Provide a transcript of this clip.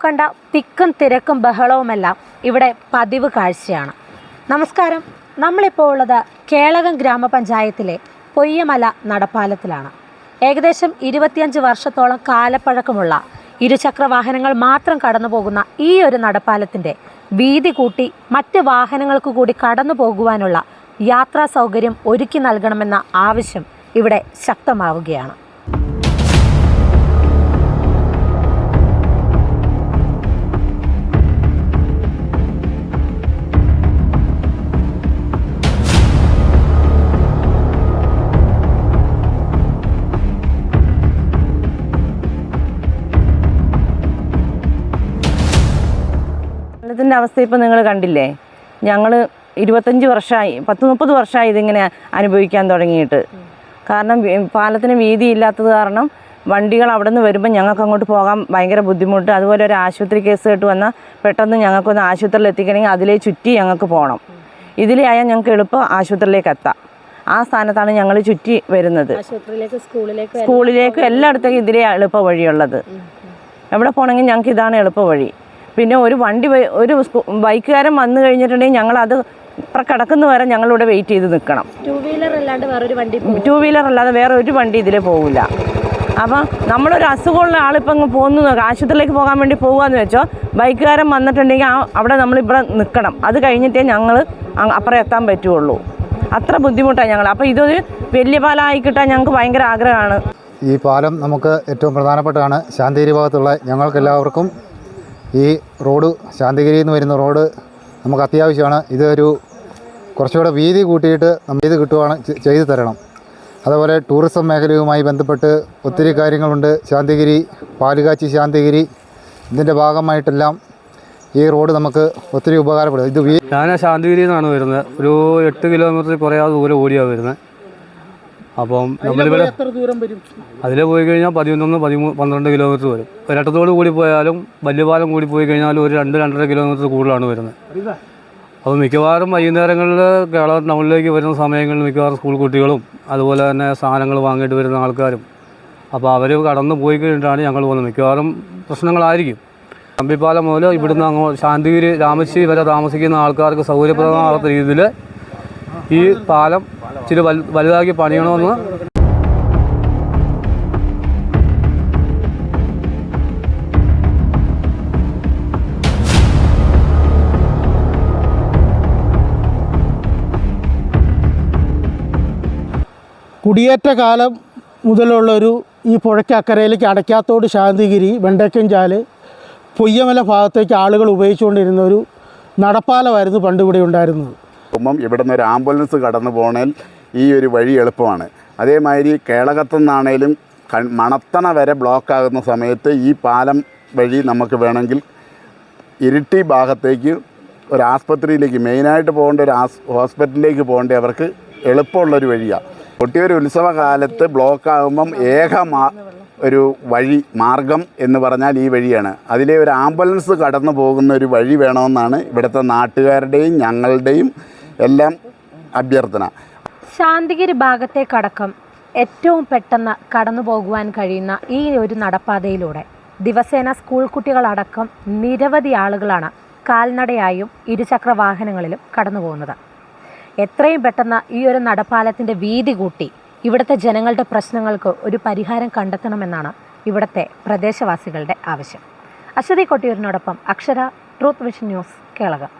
കണ്ട തിക്കും തിരക്കും ബഹളവുമെല്ലാം ഇവിടെ പതിവ് കാഴ്ചയാണ്. നമസ്കാരം. നമ്മളിപ്പോൾ ഉള്ളത് കേളകം ഗ്രാമപഞ്ചായത്തിലെ പൊയ്യമല നടപ്പാലത്തിലാണ്. ഏകദേശം 25 വർഷത്തോളം കാലപ്പഴക്കമുള്ള ഇരുചക്ര വാഹനങ്ങൾ മാത്രം കടന്നു പോകുന്ന ഈ ഒരു നടപ്പാലത്തിൻ്റെ വീതി കൂട്ടി മറ്റ് വാഹനങ്ങൾക്ക് കൂടി കടന്നു പോകുവാനുള്ള യാത്രാ സൗകര്യം ഒരുക്കി നൽകണമെന്ന ആവശ്യം ഇവിടെ ശക്തമാവുകയാണ്. പാലത്തിൻ്റെ അവസ്ഥ ഇപ്പോൾ നിങ്ങൾ കണ്ടില്ലേ. ഞങ്ങൾ 25 വർഷമായി 30 വർഷമായി ഇതിങ്ങനെ അനുഭവിക്കാൻ തുടങ്ങിയിട്ട്. കാരണം പാലത്തിന് വീതി ഇല്ലാത്തത് കാരണം വണ്ടികൾ അവിടെ നിന്ന് വരുമ്പോൾ ഞങ്ങൾക്ക് അങ്ങോട്ട് പോകാൻ ഭയങ്കര ബുദ്ധിമുട്ട്. അതുപോലെ ഒരു ആശുപത്രി കേസ് കേട്ട് വന്നാൽ പെട്ടെന്ന് ഞങ്ങൾക്കൊന്ന് ആശുപത്രിയിൽ എത്തിക്കണമെങ്കിൽ അതിലേ ചുറ്റി ഞങ്ങൾക്ക് പോകണം. ഇതിലേ ആയാൽ ഞങ്ങൾക്ക് എളുപ്പം ആശുപത്രിയിലേക്ക് എത്താം. ആ സ്ഥാനത്താണ് ഞങ്ങൾ ചുറ്റി വരുന്നത്. സ്കൂളിലേക്ക് എല്ലായിടത്തേക്കും ഇതിലേ എളുപ്പ വഴിയുള്ളത്. എവിടെ പോകണമെങ്കിൽ ഞങ്ങൾക്ക് ഇതാണ് എളുപ്പ വഴി. പിന്നെ ഒരു ബൈക്കുകാരൻ വന്നു കഴിഞ്ഞിട്ടുണ്ടെങ്കിൽ ഞങ്ങളത് ഇപ്പം കിടക്കുന്ന വരെ ഞങ്ങളിവിടെ വെയിറ്റ് ചെയ്ത് നിൽക്കണം. ടൂ വീലർ അല്ലാതെ വേറെ ഒരു വണ്ടി ഇതിലേ പോകില്ല. അപ്പം നമ്മളൊരു അസുഖമുള്ള ആളിപ്പം അങ്ങ് പോകുന്നു, ആശുപത്രിയിലേക്ക് പോകാൻ വേണ്ടി പോകുകയെന്ന് വെച്ചോ, ബൈക്കുകാരൻ വന്നിട്ടുണ്ടെങ്കിൽ അവിടെ നമ്മളിവിടെ നിൽക്കണം. അത് കഴിഞ്ഞിട്ടേ ഞങ്ങൾ അപ്പുറം എത്താൻ പറ്റുള്ളൂ. അത്ര ബുദ്ധിമുട്ടാണ് ഞങ്ങൾ. അപ്പോൾ ഇതൊരു വലിയ പാലമായി കിട്ടാൻ ഞങ്ങൾക്ക് ഭയങ്കര ആഗ്രഹമാണ്. ഈ പാലം നമുക്ക് ഏറ്റവും പ്രധാനപ്പെട്ടതാണ്. ശാന്തിഗിരി ഭാഗത്തുള്ള ഞങ്ങൾക്കെല്ലാവർക്കും ഈ റോഡ്, ശാന്തിഗിരിയിൽ നിന്ന് വരുന്ന റോഡ് നമുക്ക് അത്യാവശ്യമാണ്. ഇതൊരു കുറച്ചുകൂടെ വീതി കൂട്ടിയിട്ട് നമ്മൾ ഇത് കിട്ടുവാണ് ചെയ്തു തരണം. അതുപോലെ ടൂറിസം മേഖലയുമായി ബന്ധപ്പെട്ട് ഒത്തിരി കാര്യങ്ങളുണ്ട്. ശാന്തിഗിരി, പാലുകാച്ചി ശാന്തിഗിരി, ഇതിൻ്റെ ഭാഗമായിട്ടെല്ലാം ഈ റോഡ് നമുക്ക് ഒത്തിരി ഉപകാരപ്പെടും. ഞാൻ ശാന്തിഗിരിയിൽ നിന്നാണ് വരുന്നത്. ഒരു 8 കിലോമീറ്റർ കുറയാതെ ദൂരം ഓടിയാണ് വരുന്നത്. അപ്പം നമ്മളിവിടെ അതിൽ പോയി കഴിഞ്ഞാൽ 11-12 കിലോമീറ്റർ വരും. ഒരട്ടത്തോട് കൂടി പോയാലും വലിയ പാലം കൂടി പോയി കഴിഞ്ഞാലും ഒരു 2-2.5 കിലോമീറ്റർ കൂടുതലാണ് വരുന്നത്. അപ്പോൾ മിക്കവാറും വൈകുന്നേരങ്ങളിൽ കേരളം ടൗണിലേക്ക് വരുന്ന സമയങ്ങളിൽ മിക്കവാറും സ്കൂൾ കുട്ടികളും അതുപോലെ തന്നെ സാധനങ്ങൾ വാങ്ങിയിട്ട് വരുന്ന ആൾക്കാരും, അപ്പോൾ അവർ കടന്നു പോയി കഴിഞ്ഞിട്ടാണ് ഞങ്ങൾ പോകുന്നത്. മിക്കവാറും പ്രശ്നങ്ങളായിരിക്കും. കമ്പിപ്പാലം മുതൽ ഇവിടുന്ന് അങ്ങോട്ട് ശാന്തിഗിരി, രാമശ്ശേരി വരെ താമസിക്കുന്ന ആൾക്കാർക്ക് സൗകര്യപ്രദമാകാത്ത രീതിയിൽ ഈ പാലം ഇച്ചിരി വലുതാക്കി പണിയണമെന്ന്. കുടിയേറ്റ കാലം മുതലുള്ളൊരു ഈ പുഴയ്ക്കക്കരയിലേക്ക് അടയ്ക്കാത്തോട്, ശാന്തിഗിരി, വെണ്ടക്കൻചാല്, പൊയ്യമല ഭാഗത്തേക്ക് ആളുകൾ ഉപയോഗിച്ചുകൊണ്ടിരുന്ന ഒരു നടപ്പാലമായിരുന്നു പണ്ട് ഇവിടെ ഉണ്ടായിരുന്നത്. ഇവിടെ നിന്ന് ഒരു ആംബുലൻസ് കടന്നു പോകണേൽ ഈ ഒരു വഴി എളുപ്പമാണ്. അതേമാതിരി കേളകത്തു നിന്നാണേലും മണത്തണ വരെ ബ്ലോക്കാകുന്ന സമയത്ത് ഈ പാലം വഴി നമുക്ക് വേണമെങ്കിൽ ഇരിട്ടി ഭാഗത്തേക്ക് ഒരു ആസ്പത്രിയിലേക്ക്, മെയിനായിട്ട് പോകേണ്ട ഒരു ഹോസ്പിറ്റലിലേക്ക് പോകേണ്ട അവർക്ക് എളുപ്പമുള്ളൊരു വഴിയാണ്. കൊട്ടിയൂർ ഉത്സവകാലത്ത് ബ്ലോക്കാകുമ്പം ഒരു മാർഗം എന്ന് പറഞ്ഞാൽ ഈ വഴിയാണ്. അതിലെ ഒരു ആംബുലൻസ് കടന്നു പോകുന്ന ഒരു വഴി വേണമെന്നാണ് ഇവിടുത്തെ നാട്ടുകാരുടെയും ഞങ്ങളുടെയും എല്ലാം അഭ്യർത്ഥന. ശാന്തിഗിരി ഭാഗത്തേക്കടക്കം ഏറ്റവും പെട്ടെന്ന് കടന്നു പോകുവാൻ കഴിയുന്ന ഈ ഒരു നടപ്പാതയിലൂടെ ദിവസേന സ്കൂൾ കുട്ടികളടക്കം നിരവധി ആളുകളാണ് കാൽനടയായും ഇരുചക്ര വാഹനങ്ങളിലും കടന്നു പോകുന്നത്. എത്രയും പെട്ടെന്ന് ഈ ഒരു നടപ്പാലത്തിൻ്റെ വീതി കൂട്ടി ഇവിടുത്തെ ജനങ്ങളുടെ പ്രശ്നങ്ങൾക്ക് ഒരു പരിഹാരം കണ്ടെത്തണമെന്നാണ് ഇവിടുത്തെ പ്രദേശവാസികളുടെ ആവശ്യം. അശ്വതി കൊട്ടിയൂരിനോടൊപ്പം അക്ഷര, ട്രൂത്ത് വിഷൻ ന്യൂസ്, കേളകം.